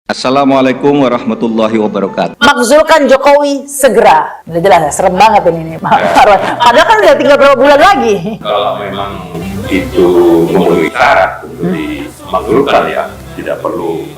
Assalamualaikum warahmatullahi wabarakatuh. Makzulkan Jokowi segera. Udah jelas ya, serem banget ini Pak Marwan. Padahal kan udah tinggal berapa bulan lagi. Kalau memang itu memenuhi syarat untuk dimakzulkan ya, tidak perlu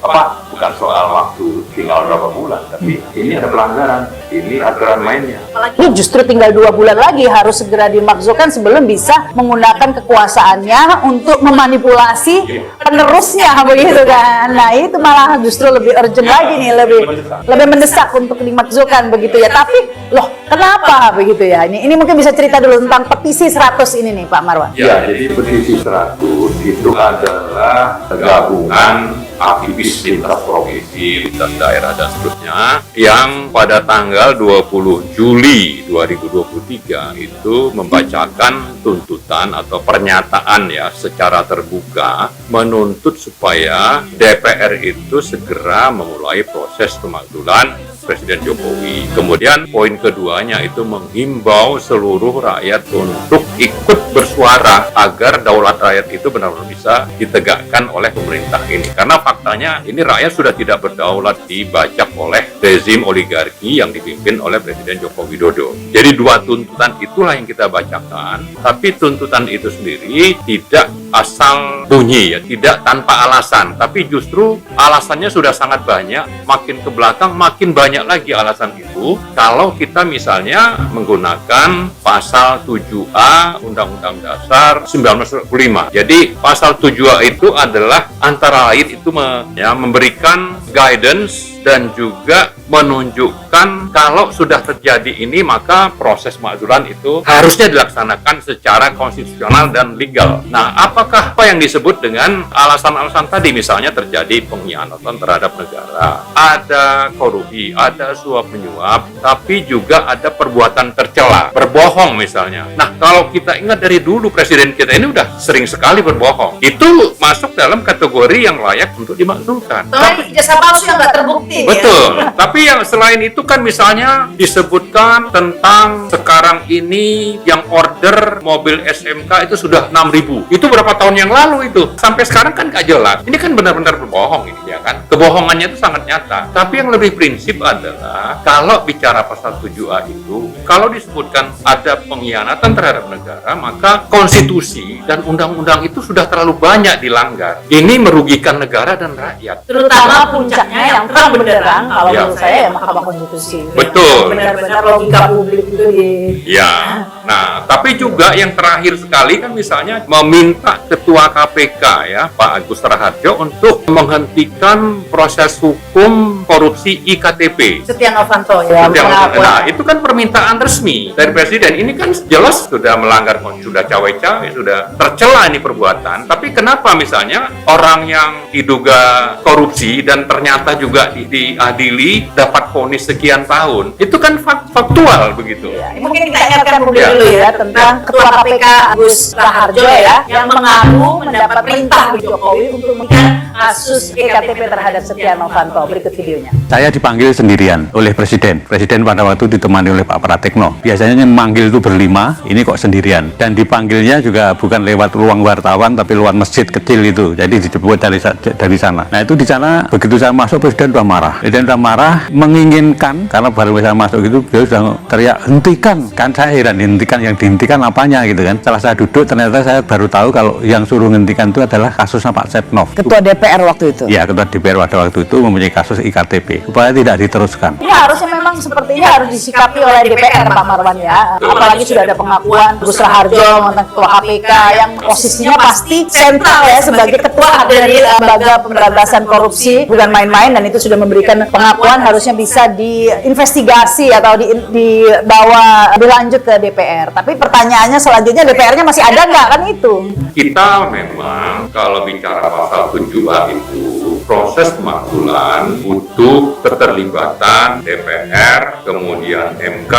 bukan soal waktu tinggal berapa bulan, tapi ini ada pelanggaran, ini aturan mainnya. Ini justru tinggal 2 bulan lagi harus segera dimakzulkan sebelum bisa menggunakan kekuasaannya untuk memanipulasi penerusnya begitu kan. Nah itu malah justru lebih urgent lagi nih, lebih mendesak untuk dimakzulkan begitu ya. Tapi loh kenapa begitu ya? Ini mungkin bisa cerita dulu tentang petisi 100 ini nih Pak Marwan. Ya, jadi petisi 100 itu adalah gabungan aktivis lintas provinsi, lintas daerah dan seterusnya yang pada tanggal 20 Juli 2023 itu membacakan tuntutan atau pernyataan ya secara terbuka menuntut supaya DPR itu segera memulai proses pemakzulan Presiden Jokowi. Kemudian poin keduanya itu menghimbau seluruh rakyat untuk ikut bersuara agar daulat rakyat itu benar-benar bisa ditegakkan oleh pemerintah ini. Karena faktanya ini rakyat sudah tidak berdaulat, dibajak oleh rezim oligarki yang dipimpin oleh Presiden Joko Widodo. Jadi 2 tuntutan itulah yang kita bacakan, tapi tuntutan itu sendiri tidak asal bunyi ya, tidak tanpa alasan, tapi justru alasannya sudah sangat banyak, makin ke belakang makin banyak lagi alasan itu kalau kita misalnya menggunakan pasal 7A Undang-Undang Dasar 1945. Jadi pasal 7A itu adalah antara lain itu memberikan guidance dan juga menunjukkan kalau sudah terjadi ini maka proses pemakzulan itu harusnya dilaksanakan secara konstitusional dan legal. Nah, apa yang disebut dengan alasan-alasan tadi, misalnya terjadi pengkhianatan terhadap negara, ada korupsi, ada suap menyuap, tapi juga ada perbuatan tercela, berbohong misalnya. Nah, kalau kita ingat dari dulu presiden kita ini udah sering sekali berbohong. Itu masuk dalam kategori yang layak untuk dimakzulkan. Tapi ijazah palsu yang nggak terbukti. Betul. Ya? Tapi yang selain itu kan misalnya disebutkan tentang sekarang ini yang order mobil SMK itu sudah 6.000. Itu berapa tahun yang lalu itu? Sampai sekarang kan nggak jelas. Ini kan benar-benar berbohong ini ya kan. Kebohongannya itu sangat nyata. Tapi yang lebih prinsip adalah kalau bicara pasal 7A itu, kalau disebutkan ada pengkhianatan terhadap negara, maka konstitusi dan undang-undang itu sudah terlalu banyak dilanggar. Ini merugikan negara dan rakyat. Terutama puncaknya yang terang benderang kalau menurut saya ya Mahkamah Konstitusi. Betul. Benar-benar logika publik itu Ya. Nah, tapi juga yang terakhir sekali kan misalnya meminta Ketua KPK ya Pak Agus Raharjo untuk menghentikan proses hukum korupsi IKTP. Setia Novanto ya. Nah, itu kan permintaan resmi dari Presiden. Ini kan jelas sudah melanggar, sudah cawe-cawe, sudah tercela ini perbuatan. Tapi kenapa misalnya orang yang diduga korupsi dan ternyata juga diadili dapat vonis sekian tahun, itu kan faktual begitu. Ya, mungkin kita ingatkan publik dulu ya tentang Ketua KPK Agus Raharjo ya yang mengaku mendapat perintah Jokowi untuk menghentikan kasus iktp terhadap Setia Novanto. Berikut videonya. Saya dipanggil sendirian oleh Presiden. Presiden pada waktu ditemani oleh Pak Pratikno. Biasanya yang manggil itu berlima, ini kok sendirian. Dan dipanggilnya juga bukan lewat ruang wartawan, tapi lewat masjid kecil itu. Jadi dijemput dari sana. Nah itu di sana begitu saya masuk Presiden sudah marah. Presiden sudah marah, menginginkan karena baru saya masuk itu dia sudah teriak hentikan. Kan saya heran yang dihentikan apanya gitu kan. Setelah saya duduk ternyata saya baru tahu kalau yang suruh hentikan itu adalah kasusnya Pak Setnov. Ketua DPR waktu itu. Ya, Ketua DPR pada waktu itu mempunyai kasus IKTP supaya tidak diteruskan. Ini harusnya memang sepertinya harus disikapi oleh DPR Pak Marwan ya. Apalagi sudah ada pengakuan Agus Raharjo mantan Ketua KPK yang posisinya pasti sentral ya sebagai ketua dari lembaga pemberantasan korupsi, bukan main-main, dan itu sudah memberikan pengakuan harusnya bisa diinvestigasi atau dibawa dilanjut ke DPR. Tapi pertanyaannya selanjutnya DPR-nya masih ada nggak kan itu? Kita memang kalau bicara pasal 7A itu proses pemakzulan butuh keterlibatan DPR, kemudian MK,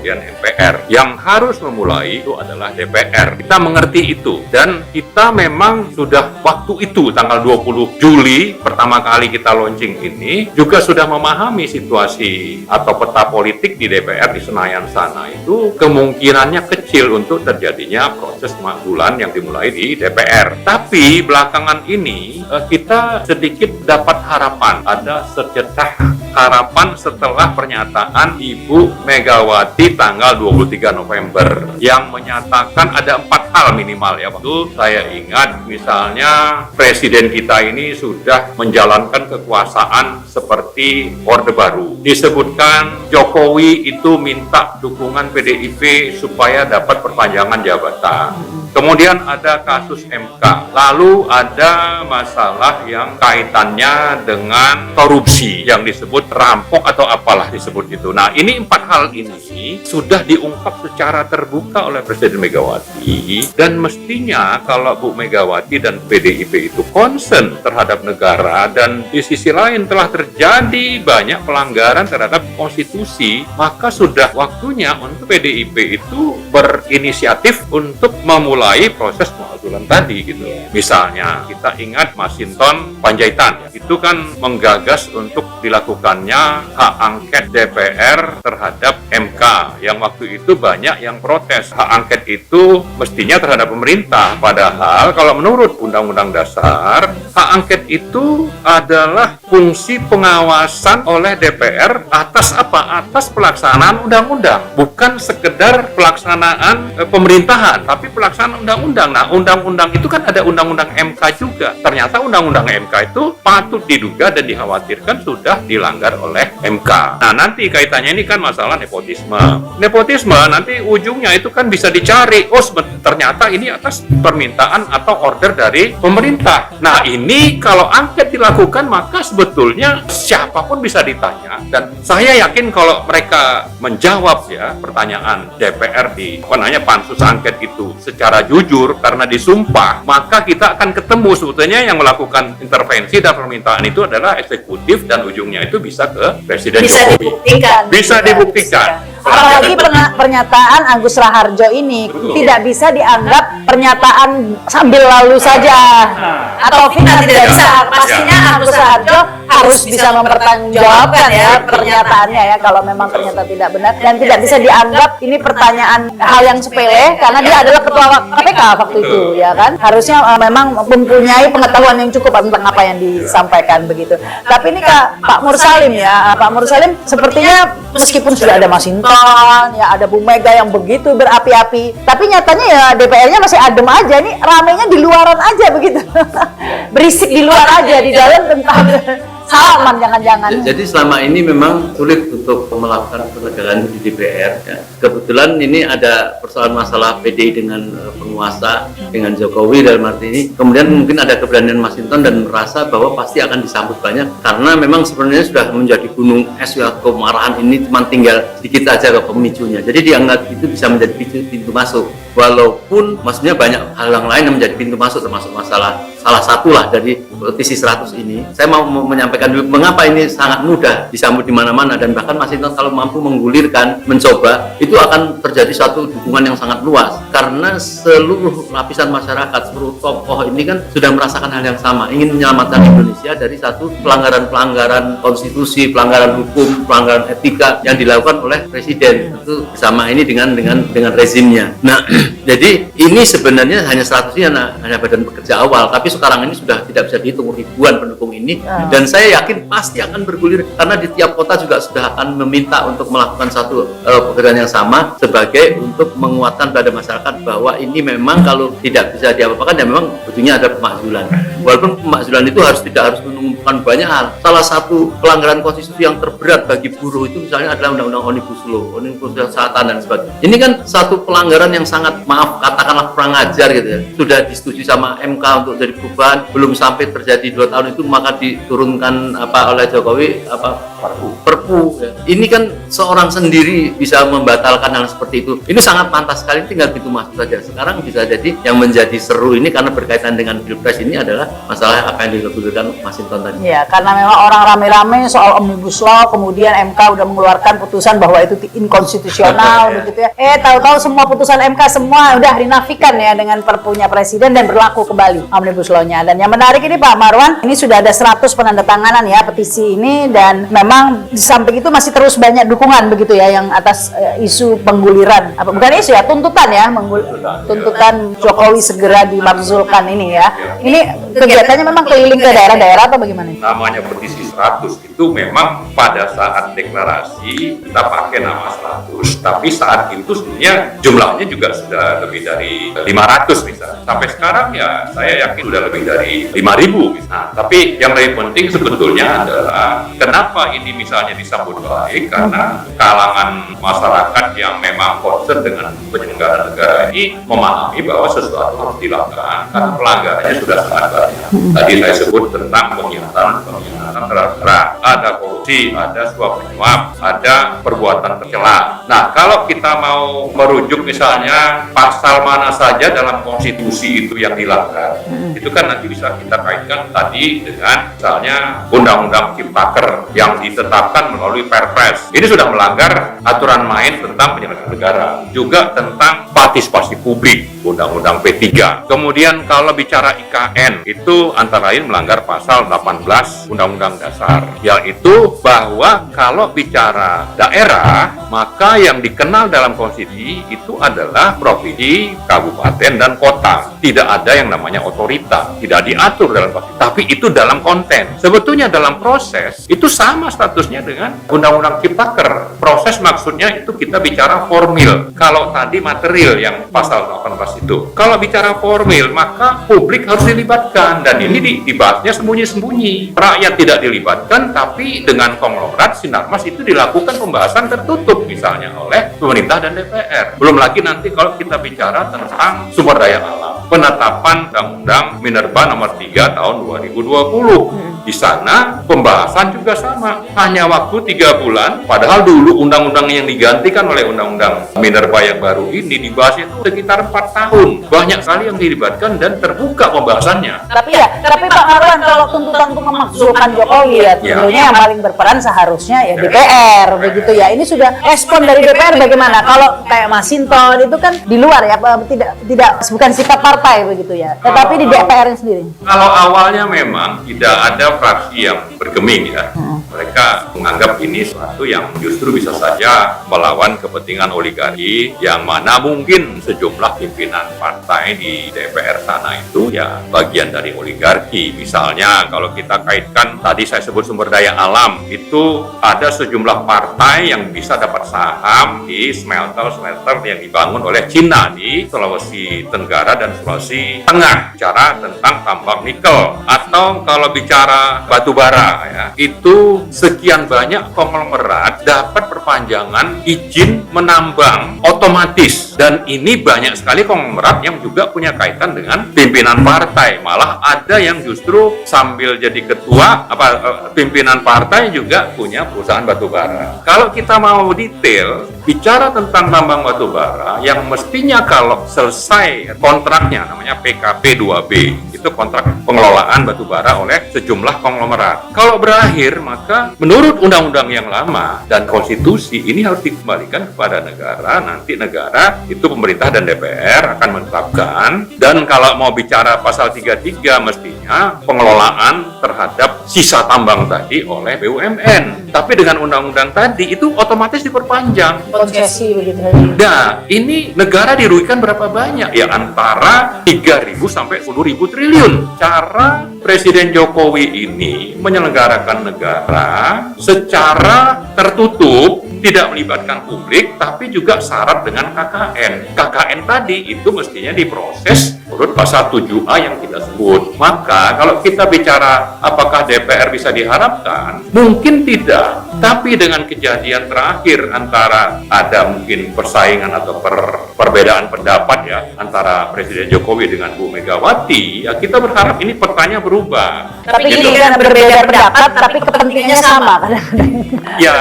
dan MPR. Yang harus memulai itu adalah DPR. Kita mengerti itu dan kita memang sudah waktu itu tanggal 20 Juli pertama kali kita launching ini juga sudah memahami situasi atau peta politik di DPR di Senayan sana itu kemungkinannya kecil untuk terjadinya proses pemakzulan yang dimulai di DPR. Tapi belakangan ini kita sedikit dapat harapan, ada secercah harapan setelah pernyataan Ibu Megawati tanggal 23 November yang menyatakan ada 4 hal minimal ya. Waktu saya ingat misalnya Presiden kita ini sudah menjalankan kekuasaan seperti Orde Baru. Disebutkan Jokowi itu minta dukungan PDIP supaya dapat perpanjangan jabatan. Kemudian ada kasus MK, lalu ada masalah yang kaitannya dengan korupsi yang disebut rampok atau apalah disebut itu. Nah, ini 4 hal ini sudah diungkap secara terbuka oleh Presiden Megawati, dan mestinya kalau Bu Megawati dan PDIP itu concern terhadap negara dan di sisi lain telah terjadi banyak pelanggaran terhadap konstitusi, maka sudah waktunya untuk PDIP itu berinisiatif untuk memulai proses pengajuan tadi gitu. Misalnya kita ingat Masinton Panjaitan itu kan menggagas untuk dilakukannya hak angket DPR terhadap MK yang waktu itu banyak yang protes. Hak angket itu mestinya terhadap pemerintah, padahal kalau menurut Undang-Undang Dasar hak angket itu adalah fungsi pengawasan oleh DPR atas apa? Atas pelaksanaan undang-undang, bukan sekedar pelaksanaan pemerintahan, tapi pelaksanaan undang-undang. Nah, undang-undang itu kan ada undang-undang MK juga. Ternyata undang-undang MK itu patut diduga dan dikhawatirkan sudah dilanggar oleh MK. Nah, nanti kaitannya ini kan masalah nepotisme. Nepotisme nanti ujungnya itu kan bisa dicari. Oh, ternyata ini atas permintaan atau order dari pemerintah. Nah, ini kalau angket dilakukan maka sebetulnya siapapun bisa ditanya, dan saya yakin kalau mereka menjawab ya pertanyaan DPR di pansus angket itu secara jujur karena disumpah, maka kita akan ketemu sebetulnya yang melakukan intervensi dan permintaan itu adalah eksekutif dan ujungnya itu bisa ke Presiden Jokowi. Bisa dibuktikan. Apalagi pernyataan Agus Raharjo ini tidak bisa dianggap pernyataan sambil lalu saja atau tidak bisa. Pastinya Agus Raharjo harus bisa mempertanggungjawabkan ya pernyataannya ya kalau memang ternyata tidak benar, dan tidak bisa dianggap ini pertanyaan hal yang sepele karena dia adalah ketua KPK waktu itu ya kan. Harusnya memang mempunyai pengetahuan yang cukup tentang apa yang disampaikan begitu. Tapi ini Pak Mursalim ya, Pak Mursalim sepertinya meskipun sudah ada Masinton ya, ada Bu Mega yang begitu berapi-api, tapi nyatanya ya DPR-nya masih adem aja, ini ramenya di luaran aja begitu. Berisik di luar aja, di dalam tentang salaman jangan-jangan. Jadi selama ini memang sulit untuk melakukan penegakan di DPR ya. Kebetulan ini ada persoalan masalah PDI dengan penguasa, dengan Jokowi dalam arti ini. Kemudian mungkin ada keberanian Masinton dan merasa bahwa pasti akan disambut banyak karena memang sebenarnya sudah menjadi gunung es ya, kemarahan ini cuma tinggal sedikit aja ke pemicunya. Jadi dianggap itu bisa menjadi pintu masuk. Walaupun maksudnya banyak hal yang lain yang menjadi pintu masuk, termasuk masalah salah satu lah dari petisi 100 ini. Saya mau menyampaikan dulu mengapa ini sangat mudah disambut di mana-mana, dan bahkan Masinton kalau mampu menggulirkan, mencoba, itu akan terjadi suatu dukungan yang sangat luas karena seluruh lapisan masyarakat, seluruh tokoh ini kan sudah merasakan hal yang sama, ingin menyelamatkan Indonesia dari satu pelanggaran konstitusi, pelanggaran hukum, pelanggaran etika yang dilakukan oleh presiden. Itu bersama ini dengan rezimnya. Nah, jadi ini sebenarnya hanya 100 ini hanya badan pekerja awal, tapi sekarang ini sudah tidak bisa dihitung ribuan pendukung ini, dan saya yakin pasti akan bergulir karena di tiap kota juga sudah akan meminta untuk melakukan satu pekerjaan yang sama sebagai untuk menguatkan pada masyarakat bahwa ini memang kalau tidak bisa diapa-apakan ya memang ujungnya ada pemakzulan. Walaupun pemakzulan itu tidak harus menumpukan banyak hal. Salah satu pelanggaran konstitusi yang terberat bagi buruh itu misalnya adalah Undang-Undang Omnibus Law, Omnibus Kesehatan dan sebagainya. Ini kan satu pelanggaran yang sangat, maaf katakanlah, kurang ajar gitu ya. Sudah disetujui sama MK untuk jadi perubahan, belum sampai terjadi 2 tahun itu maka diturunkan oleh Jokowi Perpu. Ini kan seorang sendiri bisa membatalkan hal seperti itu. Ini sangat pantas sekali, tinggal pintu masuk saja. Sekarang bisa jadi yang menjadi seru ini karena berkaitan dengan Pilpres ini adalah masalah apa yang dilebihkan Masinton tadi. Ya, karena memang orang rame-rame soal Omnibus Law, kemudian MK udah mengeluarkan putusan bahwa itu inkonstitusional begitu ya. Tahu-tahu semua putusan MK semua udah dinafikan ya dengan perpunya presiden dan berlaku kembali Omnibus Law-nya. Dan yang menarik ini Pak Marwan, ini sudah ada 100 penandatanganan ya petisi ini, dan memang samping itu masih terus banyak dukungan begitu ya yang atas isu pengguliran, bukan isu ya, tuntutan ya, tuntutan Jokowi segera dimakzulkan ini ya. Ini kegiatannya memang keliling ke daerah-daerah atau bagaimana? Namanya petisi 100 itu memang pada saat deklarasi kita pakai nama 100, tapi saat itu sebenarnya jumlahnya juga sudah lebih dari 500 misalnya. Sampai sekarang ya saya yakin sudah lebih dari 5.000 misalnya. Nah, tapi yang lebih penting sebetulnya adalah kenapa ini misalnya disambut baik, karena kalangan masyarakat yang memang concern dengan penyelenggaraan negara ini memahami bahwa sesuatu harus dilakukan karena pelanggarannya sudah sangat banyak. Tadi saya sebut tentang pengkhianatan terhadap ada korupsi, ada suap menyuap, ada perbuatan tercela. Nah, kalau kita mau merujuk misalnya pasal mana saja dalam konstitusi itu yang dilanggar, itu kan nanti bisa kita kaitkan tadi dengan misalnya Undang-Undang Ciptaker yang ditetapkan melalui Perpres. Ini sudah melanggar aturan main tentang penyelenggaraan negara, juga tentang partisipasi publik, Undang-Undang P3. Kemudian kalau bicara IKN, itu antara lain melanggar pasal 18 Undang-Undang Dasar, yaitu bahwa kalau bicara daerah, maka yang dikenal dalam konstitusi itu adalah provinsi, kabupaten, dan kota. Tidak ada yang namanya otorita, tidak diatur dalam konstitusi, tapi itu dalam konten. Sebetulnya dalam proses, itu sama statusnya dengan Undang-Undang Ciptaker. Proses maksudnya itu kita bicara formil. Kalau tadi material yang pasal 18 itu. Kalau bicara formil, maka publik harus dilibatkan, dan ini dibahasnya sembunyi-sembunyi. Rakyat tidak dilibatkan, tapi dengan konglomerat Sinarmas itu dilakukan pembahasan tertutup misalnya oleh pemerintah dan DPR. Belum lagi nanti kalau kita bicara tentang sumber daya alam, penetapan Undang-Undang Minerba nomor 3 tahun 2020. Di sana pembahasan juga sama, hanya waktu 3 bulan, padahal dulu undang-undang yang digantikan oleh Undang-Undang Minerba yang baru ini dibahasnya itu sekitar 4 tahun. Banyak sekali yang dilibatkan dan terbuka pembahasannya. Tapi Pak Marwan, kalau tuntutan untuk memakzulkan Jokowi ya, tentunya yang paling berperan seharusnya ya DPR, begitu ya. Ini sudah respon dari DPR bagaimana? Kalau kayak Mas Sinton itu kan di luar ya, tidak bukan sikap partai begitu ya, tetapi di DPR sendiri. Kalau awalnya memang tidak ada fraksi yang bergeming ya. Mereka menganggap ini suatu yang justru bisa saja melawan kepentingan oligarki, yang mana mungkin sejumlah pimpinan partai di DPR sana itu ya bagian dari oligarki. Misalnya kalau kita kaitkan tadi saya sebut sumber daya alam, itu ada sejumlah partai yang bisa dapat saham di smelter yang dibangun oleh Cina di Sulawesi Tenggara dan Sulawesi Tengah. Bicara tentang tambang nikel, atau kalau bicara batu bara ya, itu sekian banyak konglomerat dapat perpanjangan izin menambang otomatis, dan ini banyak sekali konglomerat yang juga punya kaitan dengan pimpinan partai. Malah ada yang justru sambil jadi ketua pimpinan partai juga punya perusahaan batu bara. Kalau kita mau detail bicara tentang tambang batu bara, yang mestinya kalau selesai kontraknya namanya PKP 2B, itu kontrak pengelolaan batu bara oleh sejumlah konglomerat. Kalau berakhir, maka menurut undang-undang yang lama dan konstitusi ini harus dikembalikan kepada negara. Nanti negara itu pemerintah dan DPR akan menetapkan, dan kalau mau bicara pasal 33 mestinya pengelolaan terhadap sisa tambang tadi oleh BUMN. Tapi dengan undang-undang tadi itu otomatis diperpanjang. Konsesi begitu. Nah, ini negara dirugikan berapa banyak? Ya antara 3.000 sampai 10.000 triliun. Cara Presiden Jokowi ini menyelenggarakan negara secara tertutup, tidak melibatkan publik, tapi juga syarat dengan KKN. KKN tadi itu mestinya diproses menurut pasal 7A yang kita sebut. Maka kalau kita bicara apakah DPR bisa diharapkan, mungkin tidak. Tapi dengan kejadian terakhir antara ada mungkin persaingan atau perbedaan pendapat ya antara Presiden Jokowi dengan Bu Megawati, ya kita berharap ini petanya berubah. Tapi gini kan, berbeda pendapat tapi kepentingannya sama kadang-kadang. Ya.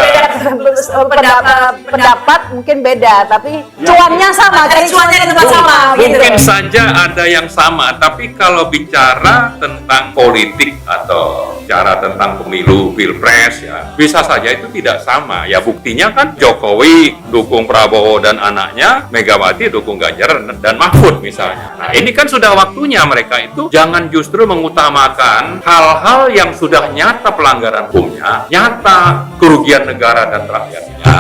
Pendapat mungkin beda, tapi cuannya sama, cari cuannya di tempat sama. Mungkin saja ada yang sama, tapi kalau bicara tentang politik atau bicara tentang pemilu, pilpres ya, bisa saja itu tidak sama. Ya buktinya kan Jokowi dukung Prabowo dan anaknya, Megawati dukung Ganjar dan Mahfud misalnya. Nah ini kan sudah waktunya mereka itu jangan justru mengutamakan hal-hal yang sudah nyata pelanggaran hukumnya, nyata kerugian negara dan rakyatnya,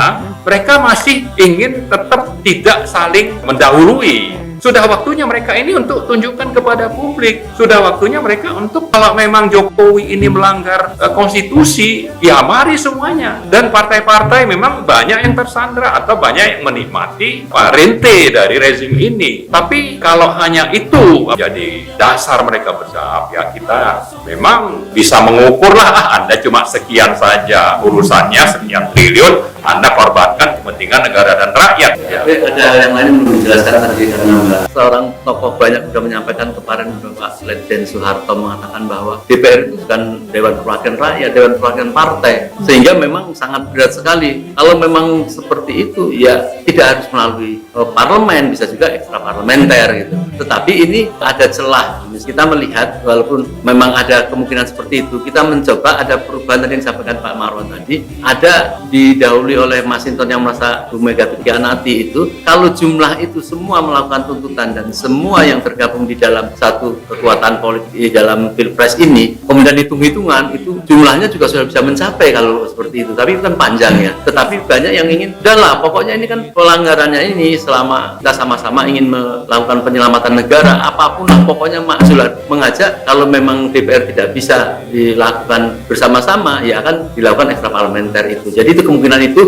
mereka masih ingin tetap tidak saling mendahului. Sudah waktunya mereka ini untuk tunjukkan kepada publik. Sudah waktunya mereka untuk, kalau memang Jokowi ini melanggar konstitusi, ya mari semuanya. Dan partai-partai memang banyak yang tersandra atau banyak yang menikmati rente dari rezim ini. Tapi kalau hanya itu jadi dasar mereka bersahabat, ya kita memang bisa mengukur lah, Anda cuma sekian saja urusannya, sekian triliun, Anda korbankan kepentingan negara dan rakyat. Tapi ada yang lain yang menjelaskan tadi, karena seorang tokoh banyak sudah menyampaikan kemarin, Bapak Letjen Soeharto mengatakan bahwa DPR itu bukan Dewan Perwakilan Rakyat, Dewan Perwakilan Partai, sehingga memang sangat berat sekali. Kalau memang seperti itu, ya tidak harus melalui parlemen, bisa juga ekstra parlementer gitu. Tetapi ini ada celah. Kita melihat walaupun memang ada kemungkinan seperti itu, kita mencoba ada perubahan tadi yang disampaikan Pak Marwan tadi, ada didahului oleh Mas Hinton yang merasa Bu Mega dikhianati itu. Kalau jumlah itu semua melakukan tuntutan dan semua yang tergabung di dalam satu kekuatan politik di dalam Pilpres ini, kemudian hitung-hitungan itu jumlahnya juga sudah bisa mencapai kalau seperti itu. Tapi itu kan panjang ya. Tetapi banyak yang ingin, udahlah pokoknya ini kan pelanggarannya ini, selama kita sama-sama ingin melakukan penyelamatan negara, apapun lah pokoknya maksulat mengajak, kalau memang DPR tidak bisa dilakukan bersama-sama, ya akan dilakukan ekstra parlementer itu. Jadi itu kemungkinan itu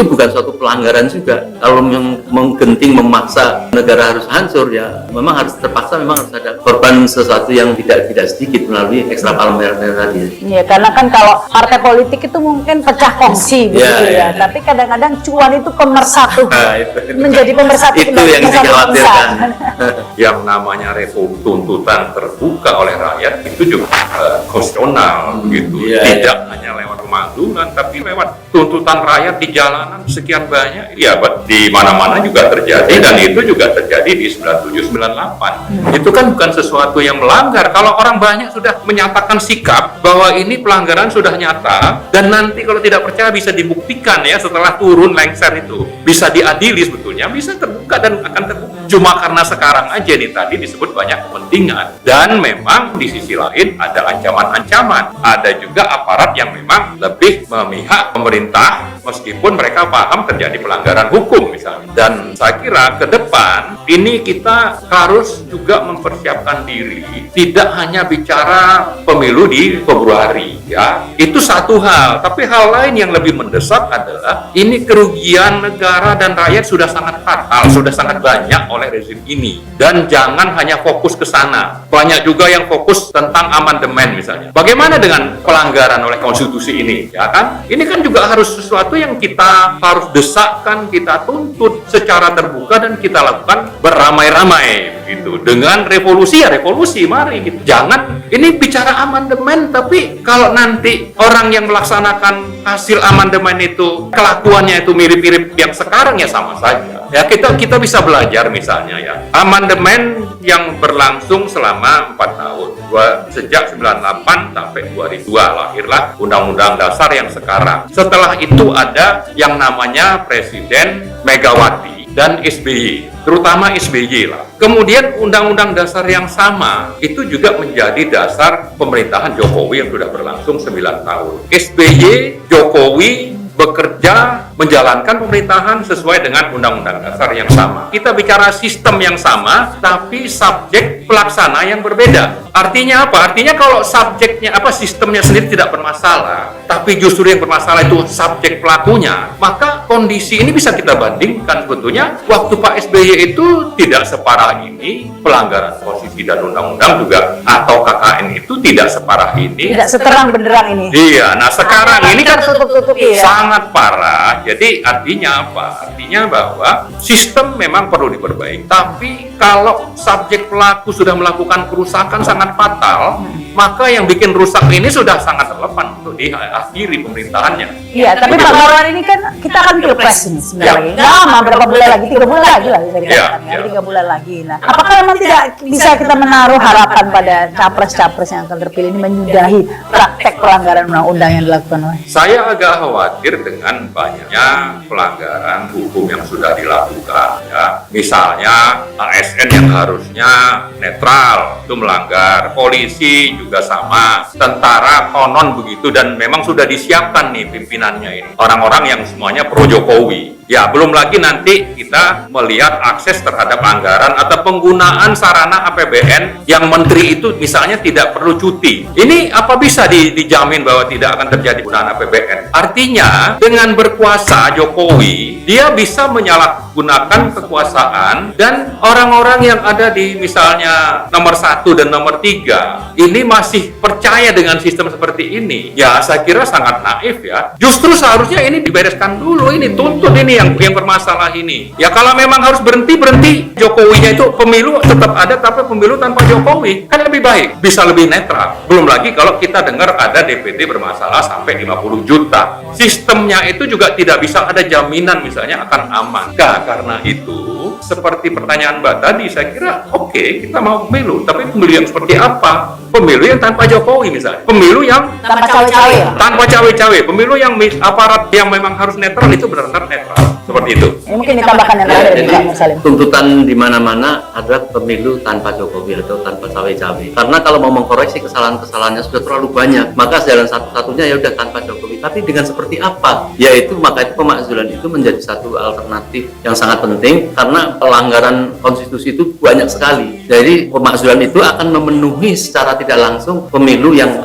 bukan suatu pelanggaran juga. Kalau menggenting memaksa negara harus hancur, ya memang harus terpaksa, memang harus ada korban sesuatu yang tidak sedikit melalui ekstra parlementer tadi. Iya, karena kan kalau partai politik itu mungkin pecah kongsi begitu ya. Tapi kadang-kadang cuan itu pemersatu. Menjadi pemersatu. Itu yang dikhawatirkan. Yang namanya tuntutan terbuka oleh rakyat itu juga konstitusional begitu. Tidak hanya lewat pemanggilan, tapi lewat tuntutan rakyat di jalanan sekian banyak. Ya, di mana-mana juga terjadi, dan itu juga terjadi di 97-98. Itu kan bukan sesuatu yang melanggar. Kalau orang banyak sudah menyatakan sikap bahwa ini pelanggaran sudah nyata, dan nanti kalau tidak percaya bisa dibuktikan ya, setelah turun lengser itu bisa diadili, sebetulnya bisa terbuka dan akan terbuka. Cuma karena sekarang aja nih tadi disebut banyak kepentingan, dan memang di sisi lain ada ancaman-ancaman. Ada juga aparat yang memang lebih memihak pemerintah meskipun mereka paham terjadi pelanggaran hukum misalnya. Dan saya kira ke depan ini kita harus juga mempersiapkan diri, tidak hanya bicara pemilu di Februari ya, itu satu hal, tapi hal lain yang lebih mendesak adalah ini kerugian negara dan rakyat sudah sangat fatal, sudah sangat banyak oleh rezim ini, dan jangan hanya fokus ke sana. Banyak juga yang fokus tentang amandemen misalnya. Bagaimana dengan pelanggaran oleh konstitusi ini, ya kan? Ini kan juga harus sesuatu yang kita harus desakkan, kita tuntut secara terbuka, dan kita lakukan beramai-ramai gitu. Dengan revolusi ya revolusi, mari gitu. Jangan ini bicara amandemen, tapi kalau nanti orang yang melaksanakan hasil amandemen itu kelakuannya itu mirip-mirip yang sekarang, ya sama saja. Ya kita bisa belajar misalnya ya, amandemen yang berlangsung selama 4 tahun, sejak 98 sampai 2002 lahirlah Undang-Undang Dasar yang sekarang. Setelah itu ada yang namanya Presiden Megawati dan SBY, terutama SBY lah. Kemudian Undang-Undang Dasar yang sama itu juga menjadi dasar pemerintahan Jokowi yang sudah berlangsung 9 tahun. SBY, Jokowi bekerja menjalankan pemerintahan sesuai dengan Undang-Undang Dasar yang sama. Kita bicara sistem yang sama, tapi subjek pelaksana yang berbeda. Artinya apa? Artinya kalau subjeknya sistemnya sendiri tidak bermasalah, tapi justru yang bermasalah itu subjek pelakunya, maka kondisi ini bisa kita bandingkan sebetulnya waktu Pak SBY itu tidak separah ini, pelanggaran konstitusi dan undang-undang juga, atau KKN itu tidak separah ini. Tidak seterang benderang ini. Iya, nah sekarang ini kan tutup-tutupi ya. Sangat parah. Jadi artinya apa? Artinya bahwa sistem memang perlu diperbaiki. Tapi kalau subjek pelaku sudah melakukan kerusakan sangat fatal, maka yang bikin rusak ini sudah sangat relevan untuk diakhiri pemerintahannya. Iya, tapi Pak Marwan ini kan kita akan pilpres ini sebentar lagi. Nggak lama, berapa bulan lagi? 3 bulan lagi lah bisa dikatakan ya. 3 bulan lagi. Nah, apakah memang tidak bisa kita menaruh harapan pada capres-capres yang akan terpilih ini menyudahi praktek pelanggaran undang-undang yang dilakukan oleh? Saya agak khawatir dengan banyaknya pelanggaran hukum yang sudah dilakukan. Ya. Misalnya ASN yang harusnya netral itu melanggar, polisi juga sama, tentara konon begitu, dan memang sudah disiapkan nih pimpinannya ini. Orang-orang yang semuanya pro Jokowi. Ya, belum lagi nanti kita melihat akses terhadap anggaran atau penggunaan sarana APBN yang menteri itu misalnya tidak perlu cuti. Ini apa bisa dijamin bahwa tidak akan terjadi penggunaan APBN? Artinya, dengan berkuasa Jokowi, dia bisa menyalahgunakan kekuasaan, dan orang-orang yang ada di misalnya nomor 1 dan nomor 3 ini masih percaya dengan sistem seperti ini. Ya, saya kira sangat naif ya. Justru seharusnya ini dibereskan dulu, ini tuntut ini yang bermasalah ini. Ya kalau memang harus berhenti. Jokowinya itu pemilu tetap ada, tapi pemilu tanpa Jokowi kan lebih baik, bisa lebih netral. Belum lagi kalau kita dengar ada DPD bermasalah sampai 50 juta. Sistemnya itu juga tidak bisa ada jaminan misalnya akan aman. Nah, karena itu seperti pertanyaan Mbak tadi, saya kira oke, kita mau pemilu, tapi pemilu yang seperti apa? Pemilu yang tanpa Jokowi misalnya, pemilu yang Tanpa cawe-cawe. Pemilu yang aparat yang memang harus netral itu benar-benar netral, seperti itu. Ini mungkin ditambahkan yang terakhir dari Pak Mursalim. Tuntutan di mana-mana adalah pemilu tanpa Jokowi atau tanpa cawe-cawe. Karena kalau mau mengkoreksi kesalahan-kesalahannya sudah terlalu banyak, maka jalan satu-satunya ya udah tanpa Jokowi. Tapi dengan seperti apa? Yaitu maka itu pemakzulan itu menjadi satu alternatif yang sangat penting, karena pelanggaran konstitusi itu banyak sekali. Jadi pemakzulan itu akan memenuhi secara tidak langsung pemilu yang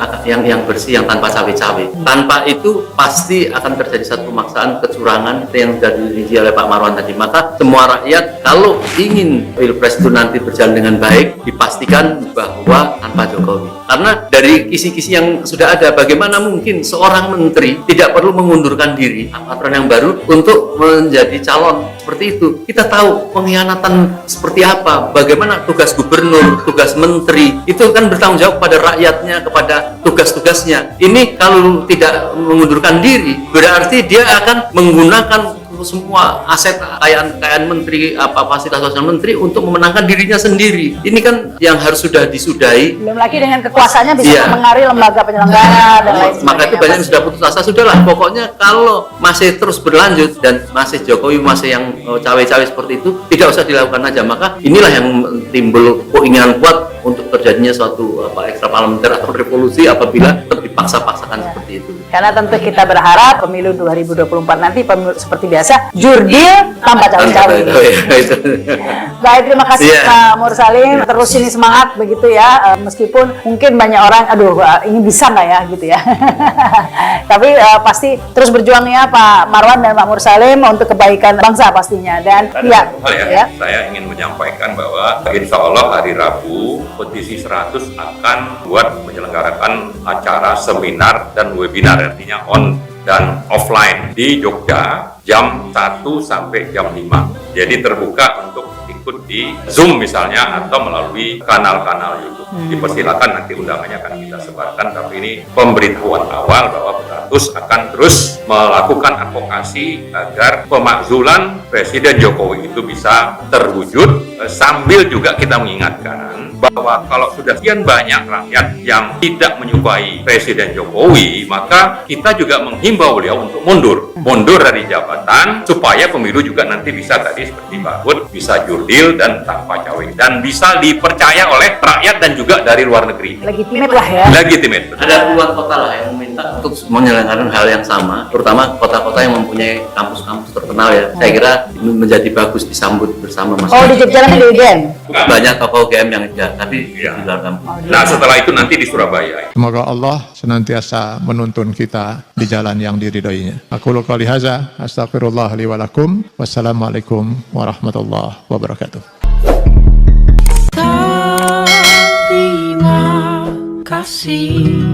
bersih, yang tanpa cawe-cawe. Tanpa itu pasti akan terjadi satu pemaksaan kecurangan yang sudah dirinci oleh Pak Marwan tadi. Maka semua rakyat kalau ingin pilpres itu nanti berjalan dengan baik, dipastikan bahwa tanpa Jokowi. Karena dari kisi-kisi yang sudah ada, bagaimana mungkin seorang menteri tidak perlu mengundurkan diri, aturan yang baru untuk menjadi calon seperti itu. Kita tahu pengkhianatan seperti apa, bagaimana tugas gubernur, tugas menteri itu kan bertanggung jawab kepada rakyatnya, kepada tugas-tugasnya. Ini kalau tidak mengundurkan diri berarti dia akan menggunakan semua aset kekayaan menteri, fasilitas menteri untuk memenangkan dirinya sendiri. Ini kan yang harus sudah disudahi. Belum lagi dengan kekuasaannya bisa mempengaruhi lembaga penyelenggara dan lain sebagainya. Maka itu banyak yang sudah putus asa. Sudahlah, pokoknya kalau masih terus berlanjut dan masih Jokowi masih yang cawe-cawe seperti itu, tidak usah dilakukan aja. Maka inilah yang timbul keinginan kuat untuk terjadinya suatu ekstra parlementer atau revolusi apabila dipaksa-paksakan seperti itu. Karena tentu kita berharap pemilu 2024 nanti pemilu seperti biasa, jurdil tanpa cawe-cawe. Baik, terima kasih Pak Mursalim. Terus ini semangat begitu ya, meskipun mungkin banyak orang, ini bisa nggak ya gitu ya. Tapi pasti terus berjuang ya Pak Marwan dan Pak Mursalim untuk kebaikan bangsa pastinya. Dan saya ingin menyampaikan bahwa insya Allah hari Rabu petisi 100 akan menyelenggarakan acara seminar dan webinar, artinya on dan offline di Jogja jam 1 sampai jam 5. Jadi terbuka untuk ikut di Zoom misalnya atau melalui kanal-kanal YouTube. Dipersilakan, nanti undangannya akan kita sebarkan, tapi ini pemberitahuan awal bahwa Peratus akan terus melakukan advokasi agar pemakzulan Presiden Jokowi itu bisa terwujud, sambil juga kita mengingatkan bahwa kalau sudah sekian banyak rakyat yang tidak menyukai Presiden Jokowi, maka kita juga menghimbau beliau untuk mundur dari jabatan, supaya pemilu juga nanti bisa tadi seperti Pak Bud, bisa jurdil dan tanpa cawe, dan bisa dipercaya oleh rakyat dan juga dari luar negeri. Legitimate lah ya. Legitimate. Ada puluhan kota lah yang meminta untuk menyelenggarakan hal yang sama, terutama kota-kota yang mempunyai kampus-kampus terkenal ya. Saya kira menjadi bagus disambut bersama masyarakat. Oh, di Jogja nanti di UGM? Banyak tokoh UGM yang tidak, tapi di luar kampus. Nah, setelah itu nanti di Surabaya. Semoga Allah senantiasa menuntun kita di jalan yang diridhoinya. Aku qouli hadza, astaghfirullah li wa lakum. Wassalamualaikum warahmatullahi wabarakatuh. Terima kasih.